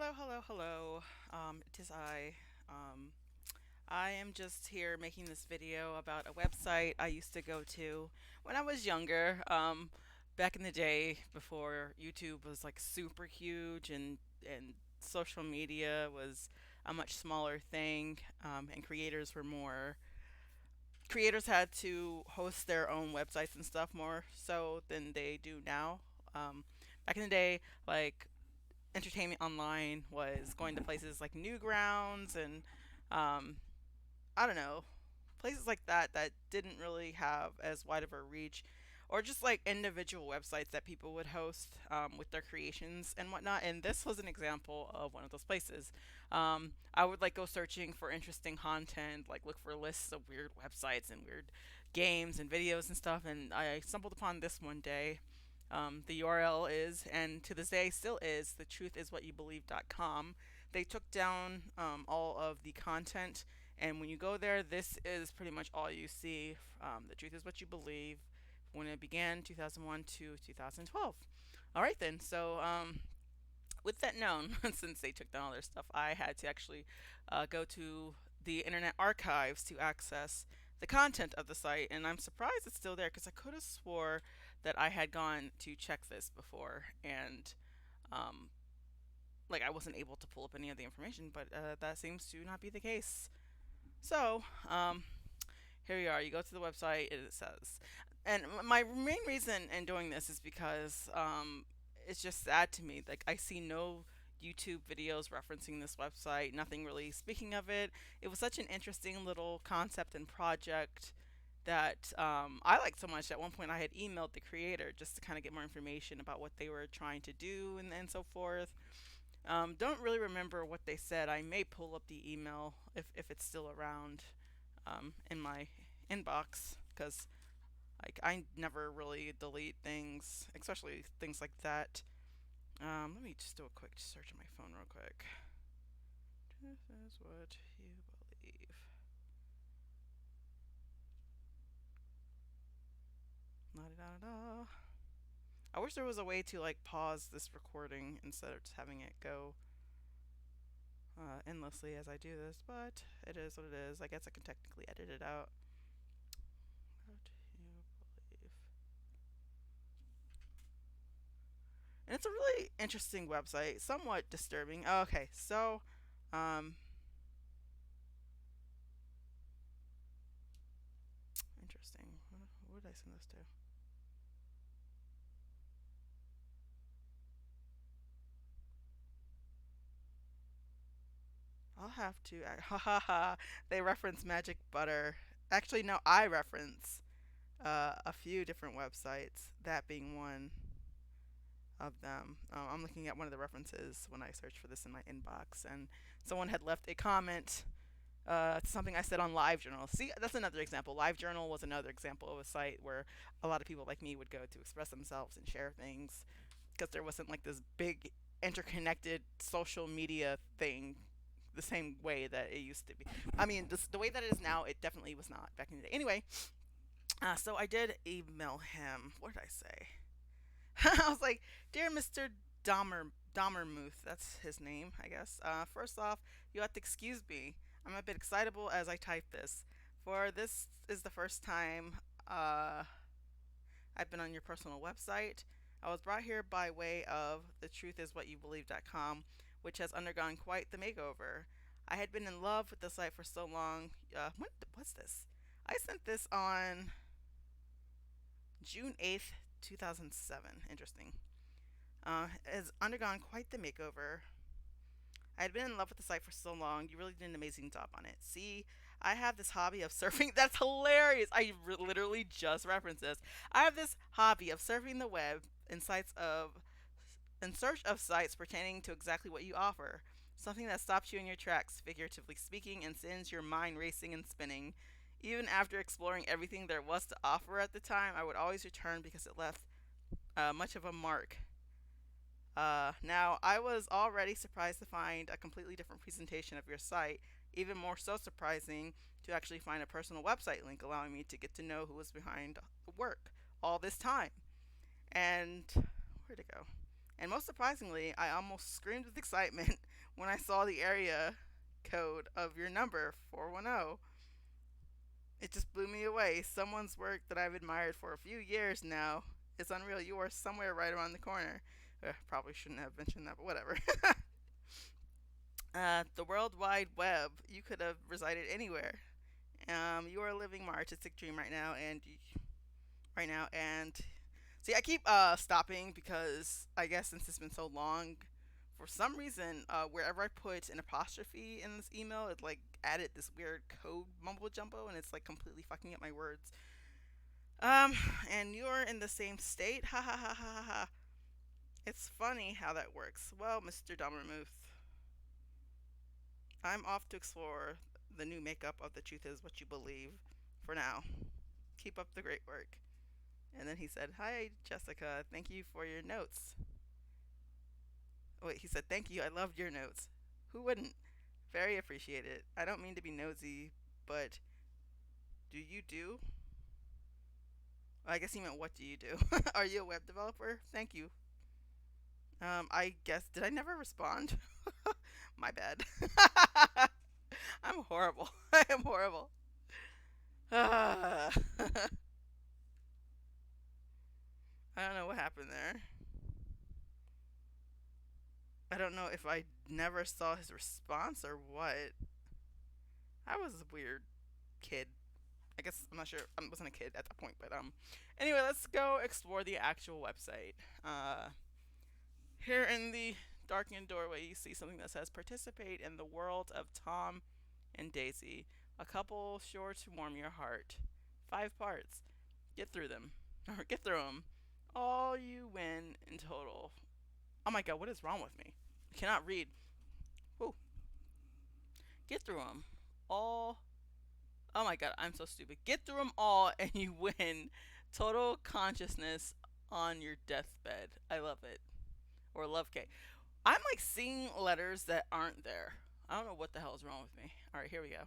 Hello, hello, hello. It is I. Um, I am just here making this video about a website I used to go to when I was younger. Back in the day before YouTube was like super huge and social media was a much smaller thing, and creators had to host their own websites and stuff more so than they do now. Back in the day, like entertainment online was going to places like Newgrounds and um, I don't know, places like that didn't really have as wide of a reach, or just like individual websites that people would host with their creations and whatnot. And this was an example of one of those places. I would like go searching for interesting content, like look for lists of weird websites and weird games and videos and stuff. And I stumbled upon this one day. The URL is, and to this day still is, thetruthiswhatyoubelieve.com. They took down all of the content, and when you go there, this is pretty much all you see. The Truth is What You Believe, when it began, 2001 to 2012. All right, then. So, with that known, since they took down all their stuff, I had to actually go to the Internet Archives to access the content of the site, and I'm surprised it's still there because I could have swore that I had gone to check this before, and um, like I wasn't able to pull up any of the information, but that seems to not be the case. So, here you are. You go to the website, and it says, and my main reason in doing this is because it's just sad to me. Like I see no YouTube videos referencing this website, nothing really speaking of it. It was such an interesting little concept and project that I liked so much. At one point, I had emailed the creator just to kind of get more information about what they were trying to do and so forth. Don't really remember what they said. I may pull up the email if it's still around in my inbox, because like I never really delete things, especially things like that. Let me just do a quick search on my phone real quick. This is what you believe. La da da da. I wish there was a way to like pause this recording instead of just having it go endlessly as I do this, but it is what it is. I guess I can technically edit it out. What you believe. And it's a really interesting website, somewhat disturbing. Oh, okay, so um, interesting. What did I send this to? I'll have to. Ha ha ha. They reference Magic Butter. Actually, no, I reference a few different websites, that being one of them. I'm looking at one of the references when I searched for this in my inbox, and someone had left a comment to something I said on LiveJournal. See, that's another example. LiveJournal was another example of a site where a lot of people like me would go to express themselves and share things, because there wasn't like this big interconnected social media thing the same way that it used to be. I mean, the way that it is now, it definitely was not back in the day. Anyway, so I did email him. What did I say? I was like, "Dear Mr. Dahmermuth, that's his name, I guess. First off, you have to excuse me. I'm a bit excitable as I type this, for this is the first time I've been on your personal website. I was brought here by way of thetruthiswhatyoubelieve.com, which has undergone quite the makeover. I had been in love with the site for so long. What's this? I sent this on June 8th, 2007. Interesting. Has undergone quite the makeover. I had been in love with the site for so long. You really did an amazing job on it. See, I have this hobby of surfing. That's hilarious. Literally just referenced this. I have this hobby of surfing the web in search of sites pertaining to exactly what you offer. Something that stops you in your tracks, figuratively speaking, and sends your mind racing and spinning. Even after exploring everything there was to offer at the time, I would always return because it left much of a mark. Now, I was already surprised to find a completely different presentation of your site, even more so surprising to actually find a personal website link allowing me to get to know who was behind the work all this time. And where'd it go? And most surprisingly, I almost screamed with excitement when I saw the area code of your number 410. It just blew me away. Someone's work that I've admired for a few years now. It's unreal. You are somewhere right around the corner. Probably shouldn't have mentioned that, but whatever. The World Wide Web. You could have resided anywhere. You are a living my artistic dream right now, and see, I keep stopping because I guess since it's been so long, for some reason, wherever I put an apostrophe in this email, it like added this weird code mumbo jumbo, and it's like completely fucking up my words. And you're in the same state? Ha ha ha ha ha ha. It's funny how that works. Well, Mr. Dummermuth, I'm off to explore the new makeup of The Truth Is What You Believe for now. Keep up the great work. And then he said, Hi, Jessica. Thank you for your notes. Wait, he said, Thank you. I loved your notes. Who wouldn't? Very appreciated. I don't mean to be nosy, but do you do? Well, I guess he meant, what do you do? Are you a web developer? Thank you. I guess, did I never respond? My bad. I'm horrible. I am horrible. I don't know what happened there. I don't know if I never saw his response or what. I was a weird kid. I guess I'm not sure. I wasn't a kid at that point, but Anyway, let's go explore the actual website. Here in the darkened doorway, you see something that says "Participate in the world of Tom and Daisy. A couple sure to warm your heart. 5 parts. Get through them. Or get through them. All you win in total." Oh my god, what is wrong with me? I cannot read. Woo. Get through them. All. Oh my god, I'm so stupid. Get through them all and you win total consciousness on your deathbed. I love it. Or love K. I'm like seeing letters that aren't there. I don't know what the hell is wrong with me. Alright, here we go.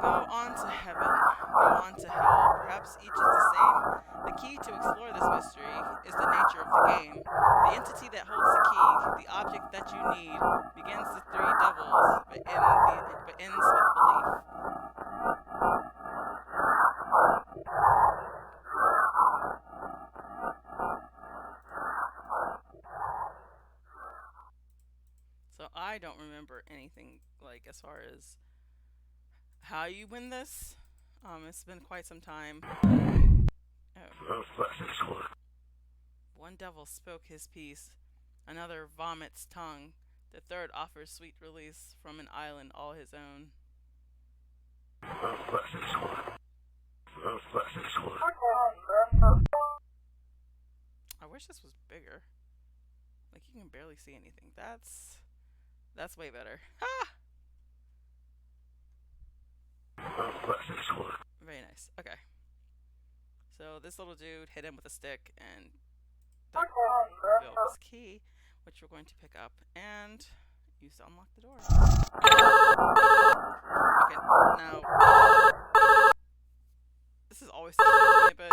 Go on to heaven. Go on to hell. Perhaps each is the same. The key to explore this mystery is the nature of the game. The entity that holds the key, the object that you need, begins with 3 devils, but ends with belief. So I don't remember anything like as far as how you win this. It's been quite some time. Oh. One devil spoke his piece, another vomits tongue, the third offers sweet release from an island all his own. I wish this was bigger. Like, you can barely see anything. That's way better. Ha! Very nice. Okay. So this little dude hit him with a stick and revealed this key, which we're going to pick up and use to unlock the door. Okay, now this is always such a bit.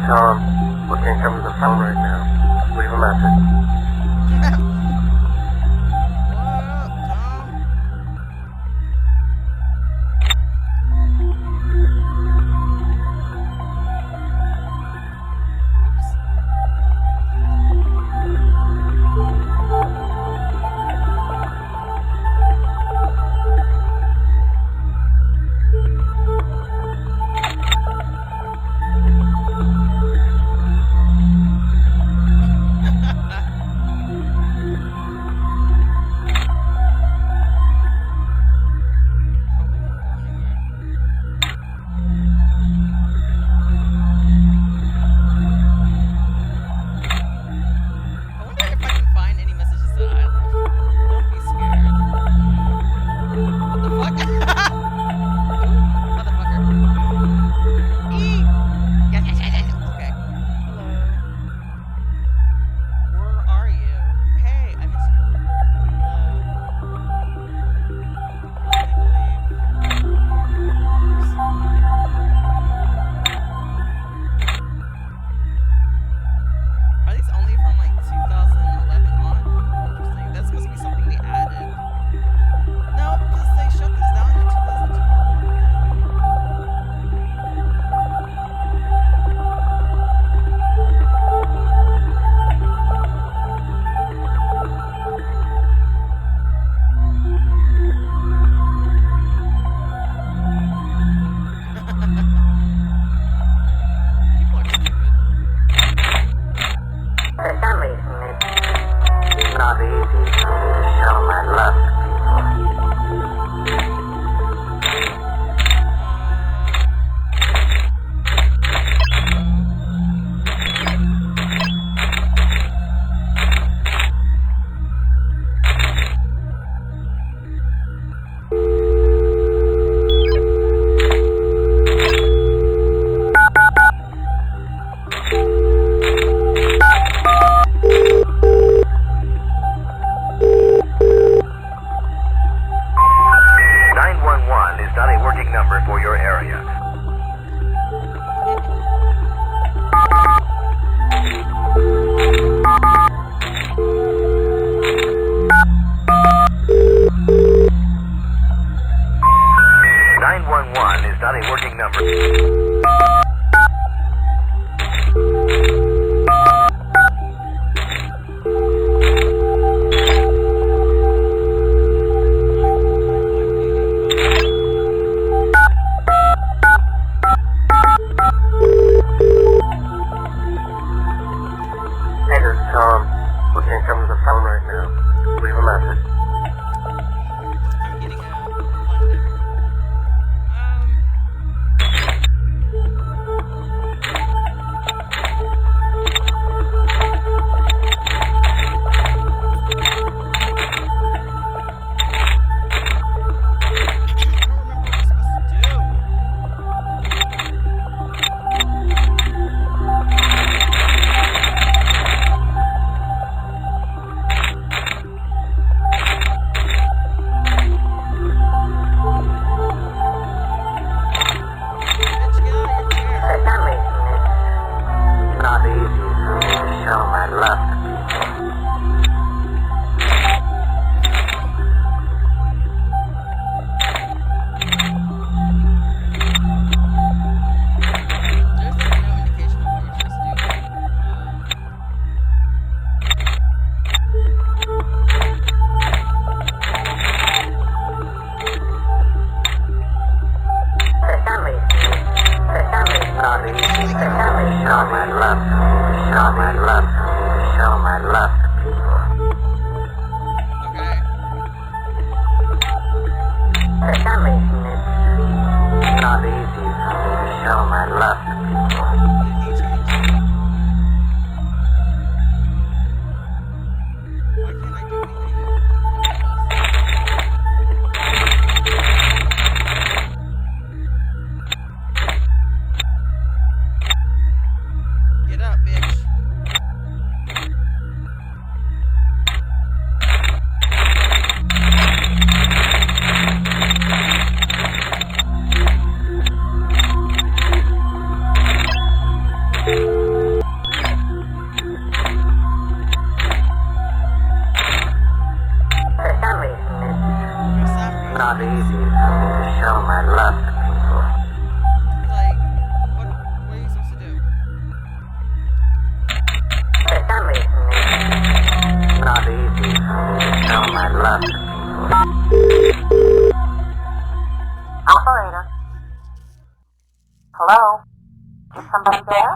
Hello? We can't come to the phone right now. Leave a message. yet. Is not a working number. Hey, this is Tom. We can't come to the phone right now. Leave a message. I'm getting funded. Not easy for me to show my love to people. Like, what are you supposed to do? For some reason, it's not easy for me to show my love to people. Operator? Hello? Is somebody there?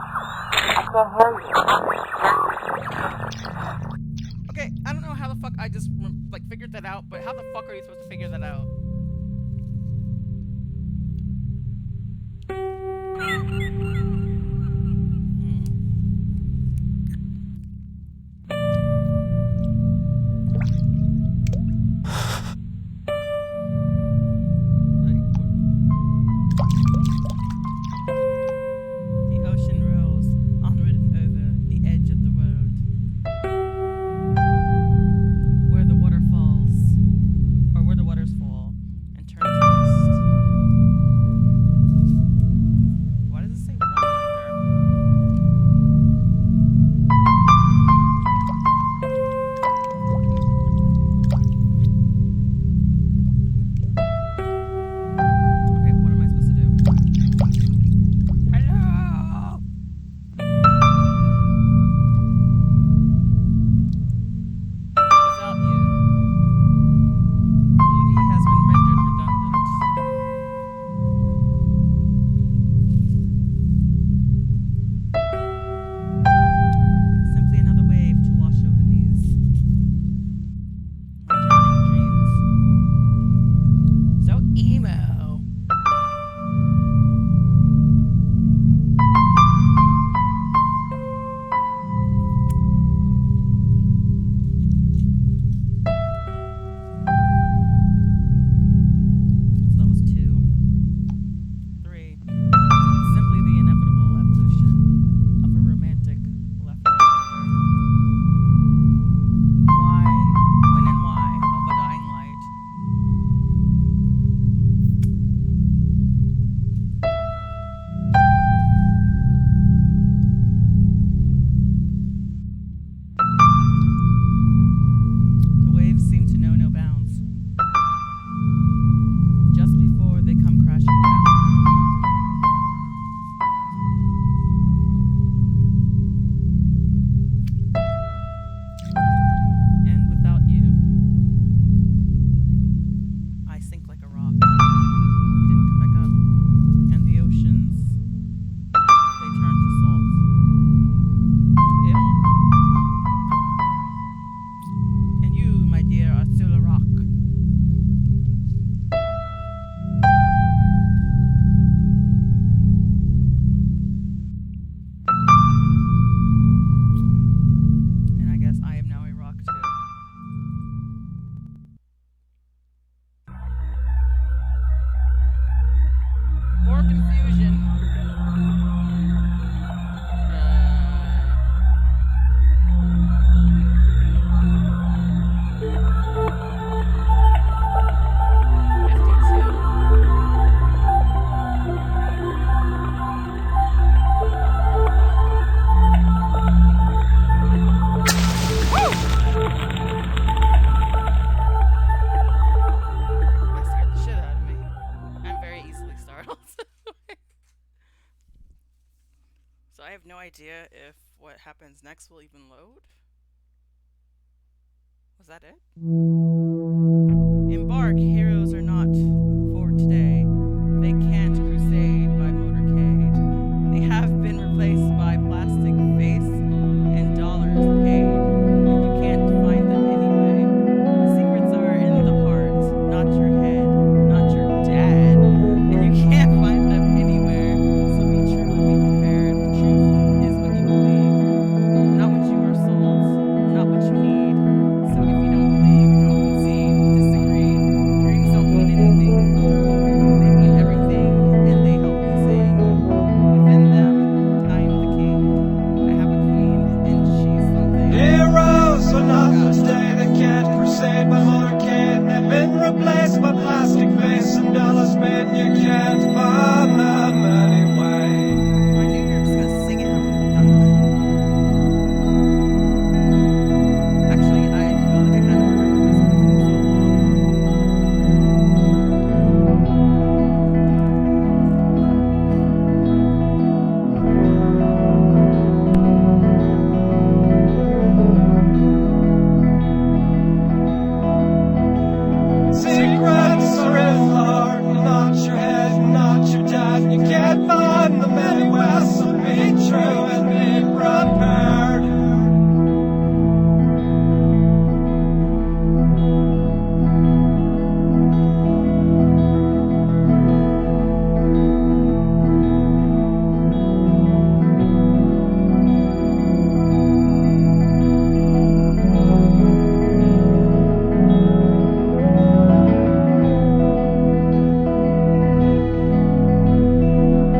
I can't hear you. Okay, I don't know how the fuck I just like figured that out, but how the fuck are you supposed to figure that out? The ocean rolls onward and over the edge of the world, where the water falls, or where the waters fall. So I have no idea if what happens next will even load. Was that it? Embark, heroes are not for today. They can't crusade by motorcade. They have been replaced by plastic face and dollars paid, and you can't find them anyway. Secrets are in the heart, not your head, not your dad, and you can't find them anywhere. So be true and be prepared. Truth is what you believe, not what you are sold, not what you need. So if you don't believe, don't concede, disagree. Dreams don't mean anything, they mean everything, and they help me sing. Within them, I am the king. I have a queen, and she's something. Heroes are Oh not for gosh. today, they can't crusade by motorcade. They've been replaced by plastic face and dollars made. You can't find them anyway. If I knew you were just gonna sing it, I would have done that. Actually, I feel like I kind of remember this, but it's been so long. Secrets are in the heart, not your head, not your dad. You can't find them anywhere, so be true and be prepared.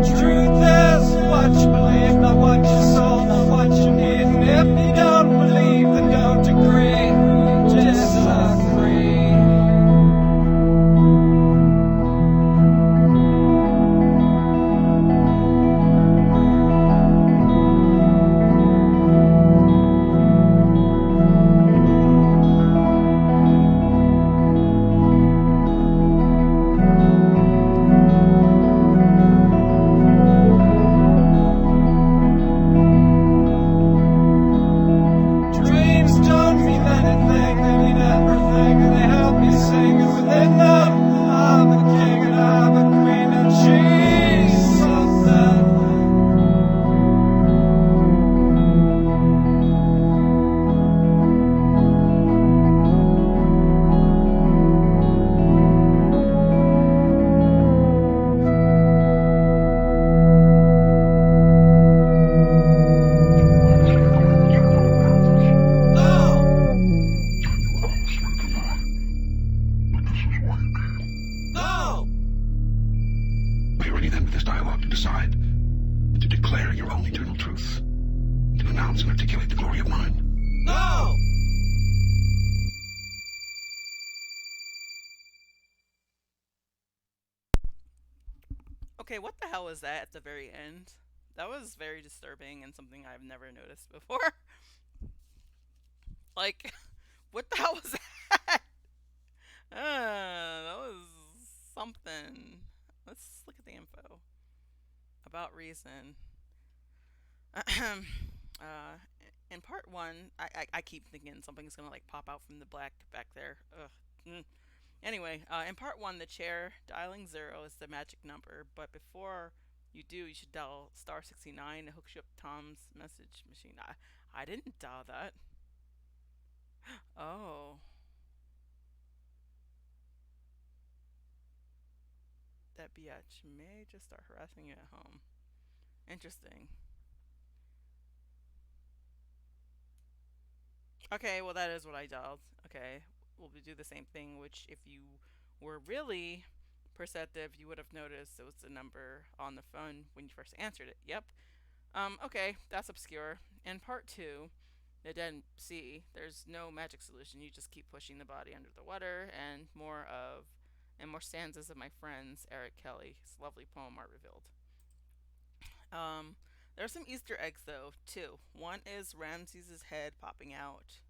Truth is what you believe, not what you sold, not what you need. And if you don't believe, then don't agree. Disagree. Dreams don't mean anything, they mean everything, and they help me sing. And within them, I'm a king and I'm a queen, and she's something. No! No! Are you ready then with this dialogue to decide, to declare your own eternal truth, to announce and articulate the glory of mine? No! Okay, what the hell was that at the very end? That was very disturbing and something I've never noticed before. Like, what the hell was that? That was something. Let's look at the info about reason. In part one, I keep thinking something's gonna like pop out from the black back there. Ugh. Anyway, in part one, the chair dialing 0 is the magic number, but before you do, you should dial star 69. It hooks you up to Tom's message machine. I didn't dial that. Oh, that biatch may just start harassing you at home. Interesting. Okay, well, that is what I dialed. Okay, we'll do the same thing, which if you were really perceptive, you would have noticed it was the number on the phone when you first answered it. Yep. Okay, that's obscure. In part two, the dead sea, there's no magic solution. You just keep pushing the body under the water, and more stanzas of my friend's Eric Kelly's lovely poem are revealed. Um, there are some Easter eggs though too. One is Ramses's head popping out,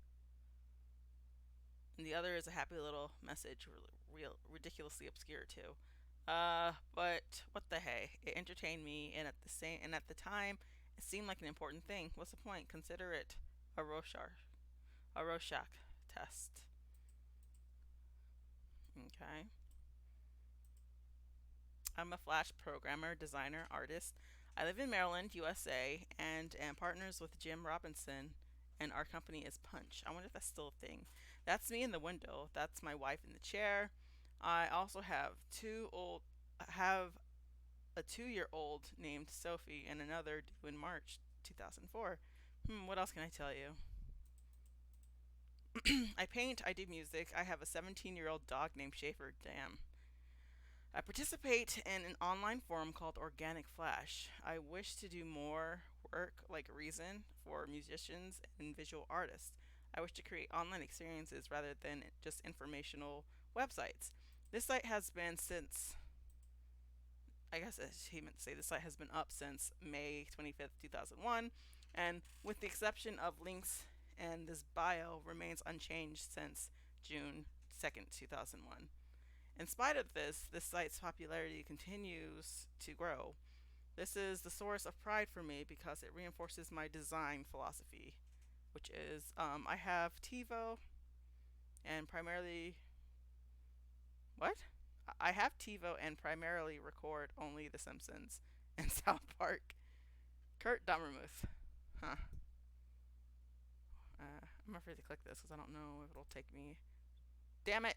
and the other is a happy little message, ridiculously obscure too. But what the hey? It entertained me, and at the time, It seemed like an important thing. What's the point? Consider it a Rorschach test. Okay. I'm a Flash programmer, designer, artist. I live in Maryland, USA, and am partners with Jim Robinson, and our company is Punch. I wonder if that's still a thing. That's me in the window. That's my wife in the chair. I also have a 2-year old named Sophie and another due in March 2004. What else can I tell you? I paint, I do music. I have a 17-year-old dog named Schaefer. Damn. I participate in an online forum called Organic Flash. I wish to do more work like Reason for musicians and visual artists. I wish to create online experiences rather than just informational websites. This site has been since, I guess he meant to say, the site has been up since May 25th, 2001, and with the exception of links and this bio remains unchanged since June 2nd, 2001. In spite of this site's popularity continues to grow. This is the source of pride for me because it reinforces my design philosophy, which is I have TiVo and primarily. What? I have TiVo and primarily record only The Simpsons and South Park. Kurt Dummermuth. Huh. I'm afraid to click this because I don't know if it'll take me. Damn it!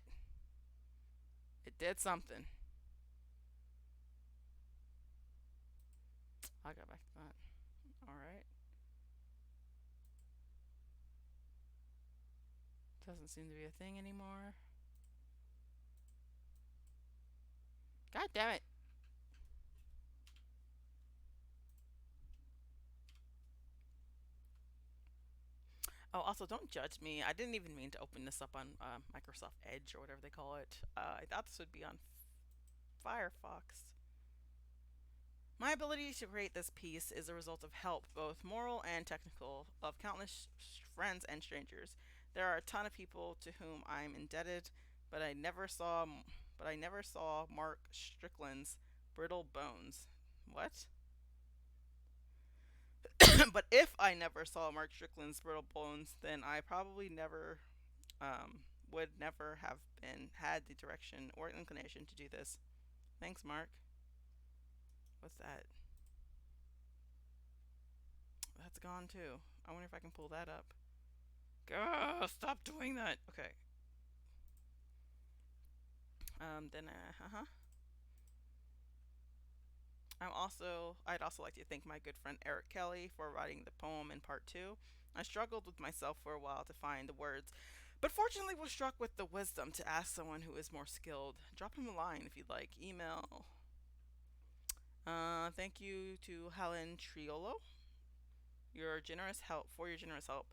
It did something. I'll go back to that. Alright. Doesn't seem to be a thing anymore. God damn it! Oh, also, don't judge me. I didn't even mean to open this up on Microsoft Edge or whatever they call it. I thought this would be on Firefox. My ability to create this piece is a result of help, both moral and technical, of countless friends and strangers. There are a ton of people to whom I'm indebted, but I never saw Mark Strickland's Brittle Bones. What? But if I never saw Mark Strickland's Brittle Bones, then I probably never would never have been had the direction or inclination to do this. Thanks, Mark. What's that? That's gone too. I wonder if I can pull that up. Gah, stop doing that. Okay. Then I'd also like to thank my good friend Eric Kelly for writing the poem in part two. I struggled with myself for a while to find the words, but fortunately was struck with the wisdom to ask someone who is more skilled. Drop him a line if you'd like. Email. Thank you to Helen Triolo. Your generous help for your generous help.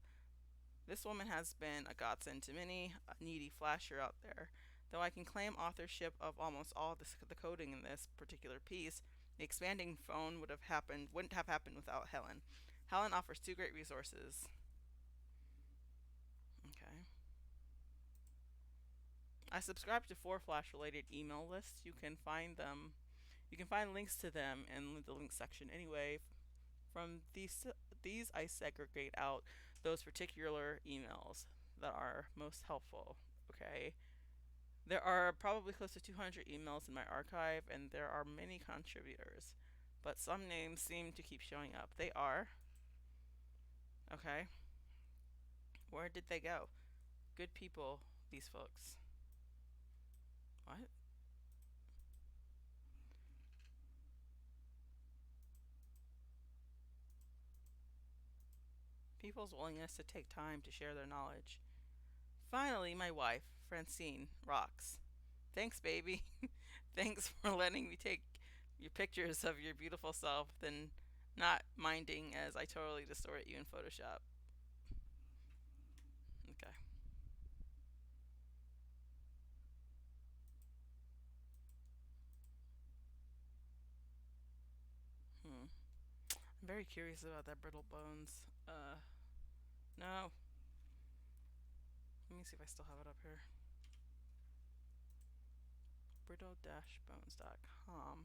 This woman has been a godsend to many a needy flasher out there. Though I can claim authorship of almost all the coding in this particular piece, the expanding phone wouldn't have happened without Helen. Helen offers two great resources. Okay. I subscribe to 4 Flash related email lists. You can find links to them in the link section. Anyway, from these I segregate out those particular emails that are most helpful. Okay. There are probably close to 200 emails in my archive, and there are many contributors, but some names seem to keep showing up. They are. Okay. Where did they go? Good people, these folks. What? People's willingness to take time to share their knowledge. Finally, my wife, Francine, rocks. Thanks, baby. Thanks for letting me take your pictures of your beautiful self, then not minding as I totally distort you in Photoshop. Okay. I'm very curious about that brittle bones. No. Let me see if I still have it up here. Brittle-bones.com.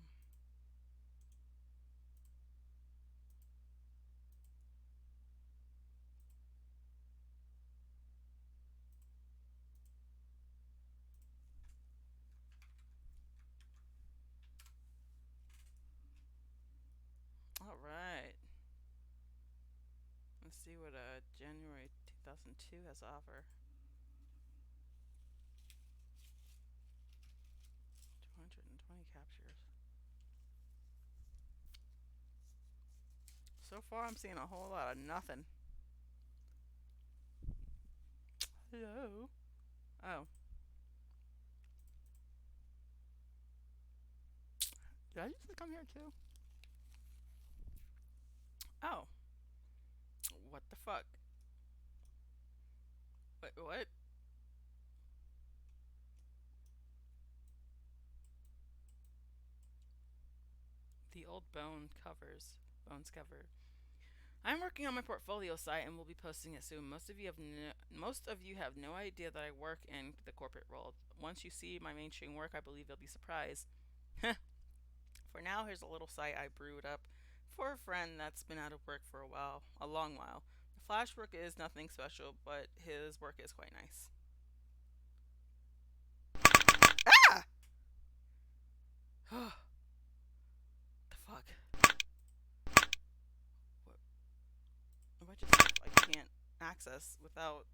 see what January 2002 has to offer. 220 captures. So far, I'm seeing a whole lot of nothing. Hello. Oh, did I used to come here too? Oh, what the fuck? Wait, what? The old bones cover. I'm working on my portfolio site and will be posting it soon. Most of you have no idea that I work in the corporate world. Once you see my mainstream work, I believe you'll be surprised. For now, here's a little site I brewed up for a friend that's been out of work for a long while. The flash work is nothing special, but his work is quite nice. Ah! The fuck? What? A bunch of stuff I can't access without.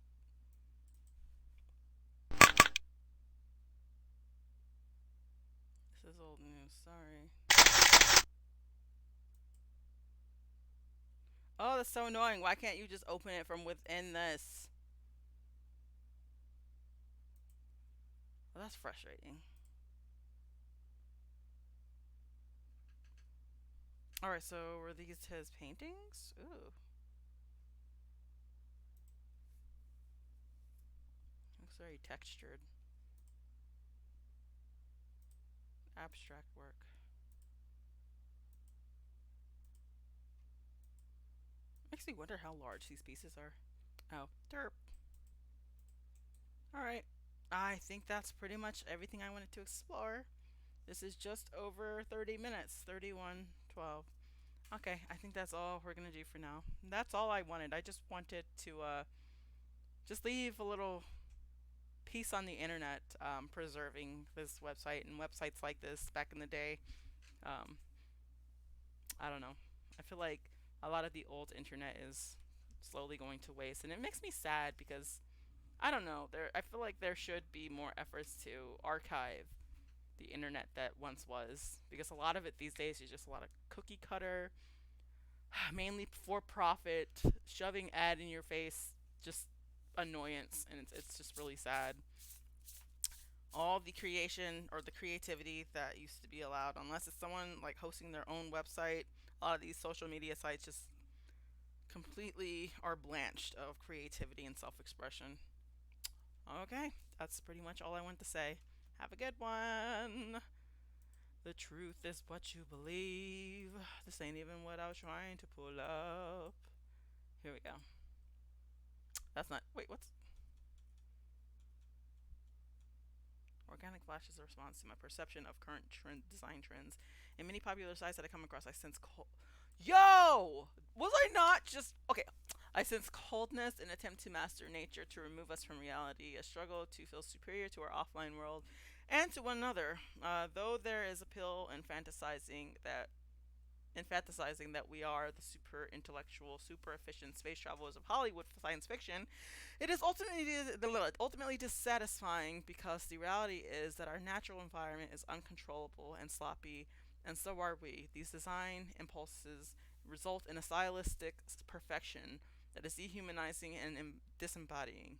This is old news. Sorry. Oh, that's so annoying. Why can't you just open it from within this? Well, that's frustrating. Alright, so were these his paintings? Ooh. Looks very textured. Abstract work. Makes me wonder how large these pieces are. Oh, derp. Alright. I think that's pretty much everything I wanted to explore. This is just over 30 minutes. 31:12. Okay, I think that's all we're gonna do for now. That's all I wanted. I just wanted to just leave a little piece on the internet, preserving this website and websites like this back in the day. Um, I don't know. I feel like a lot of the old internet is slowly going to waste, and it makes me sad because I don't know. I feel like there should be more efforts to archive the internet that once was, because a lot of it these days is just a lot of cookie cutter, mainly for profit, shoving ad in your face, just annoyance, and it's just really sad. All the creation or the creativity that used to be allowed, unless it's someone like hosting their own website, a lot of these social media sites just completely are blanched of creativity and self-expression. Okay, that's pretty much all I want to say. Have a good one. The truth is what you believe. This ain't even what I was trying to pull up. Here we go. That's not. Wait, what's. Organic Flash is a response to my perception of current design trends. In many popular sites that I come across, I sense Yo! Was I not just. Okay. I sense coldness, an attempt to master nature, to remove us from reality, a struggle to feel superior to our offline world and to one another. Though there is appeal in fantasizing that we are the super intellectual, super efficient space travelers of Hollywood science fiction, it is ultimately dissatisfying because the reality is that our natural environment is uncontrollable and sloppy, and so are we. These design impulses result in a stylistic perfection that is dehumanizing and disembodying.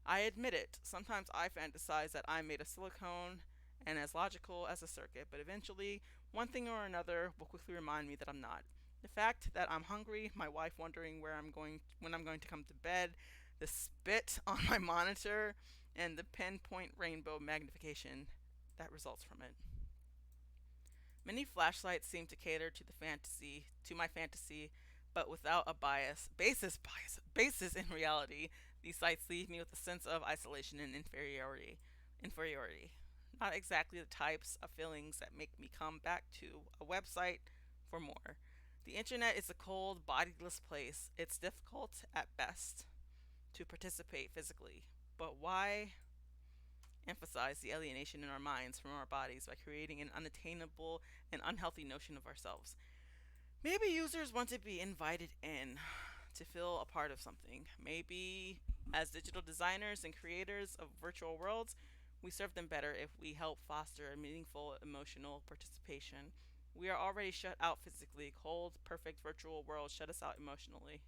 I admit it, sometimes I fantasize that I'm made of silicone and as logical as a circuit, but eventually, one thing or another will quickly remind me that I'm not. The fact that I'm hungry, my wife wondering when I'm going to come to bed, the spit on my monitor, and the pinpoint rainbow magnification that results from it. Many flashlights seem to cater to my fantasy, but without a basis in reality. These sites leave me with a sense of isolation and inferiority. Not exactly the types of feelings that make me come back to a website for more. The internet is a cold, bodiless place. It's difficult at best to participate physically. But why emphasize the alienation in our minds from our bodies by creating an unattainable and unhealthy notion of ourselves? Maybe users want to be invited in to feel a part of something. Maybe as digital designers and creators of virtual worlds, we serve them better if we help foster a meaningful emotional participation. We are already shut out physically. Cold, perfect virtual worlds shut us out emotionally.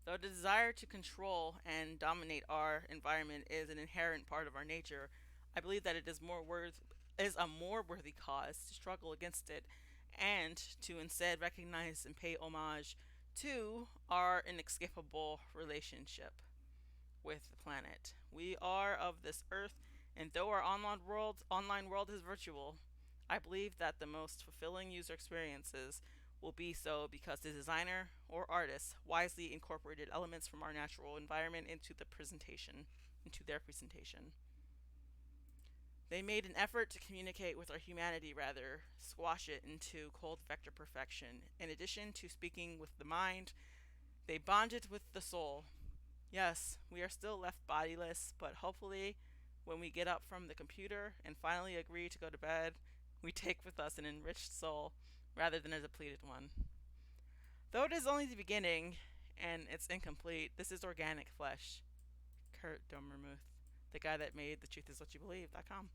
Though the desire to control and dominate our environment is an inherent part of our nature, I believe that is a more worthy cause to struggle against it and to instead recognize and pay homage to our inescapable relationship with the planet. We are of this earth, and though our online world is virtual, I believe that the most fulfilling user experiences will be so because the designer or artist wisely incorporated elements from our natural environment into their presentation. They made an effort to communicate with our humanity rather, squash it into cold vector perfection. In addition to speaking with the mind, they bonded with the soul. Yes, we are still left bodiless, but hopefully, when we get up from the computer and finally agree to go to bed, we take with us an enriched soul rather than a depleted one. Though it is only the beginning and it's incomplete, this is organic flesh. Kurt Domermuth, the guy that made thetruthисwhatyoubelieve.com.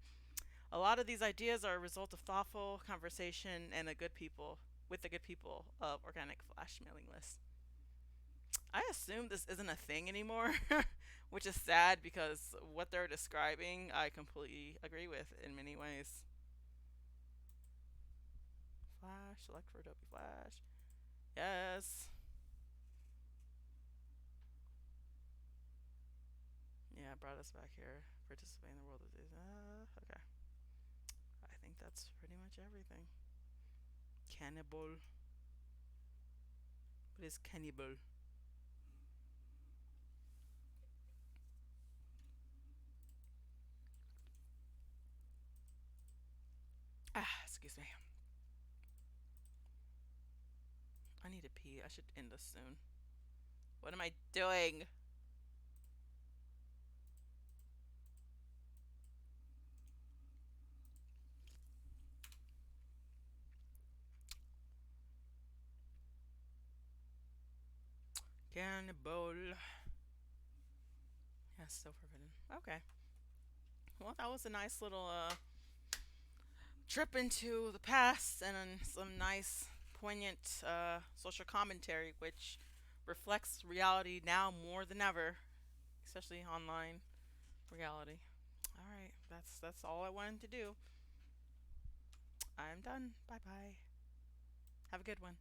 A lot of these ideas are a result of thoughtful conversation and the good people of Organic Flash mailing list. I assume this isn't a thing anymore, which is sad because what they're describing I completely agree with in many ways. Flash, select for Adobe Flash. Yes. Yeah, it brought us back here. Participate in the world of this. Okay. I think that's pretty much everything. Cannibal. What is cannibal? Excuse me. I need to pee. I should end this soon. What am I doing? Cannibal. Yeah, still forbidden. Okay. Well, that was a nice little trip into the past and some nice, poignant social commentary, which reflects reality now more than ever, especially online reality. All right, that's all I wanted to do. I'm done. Bye bye. Have a good one.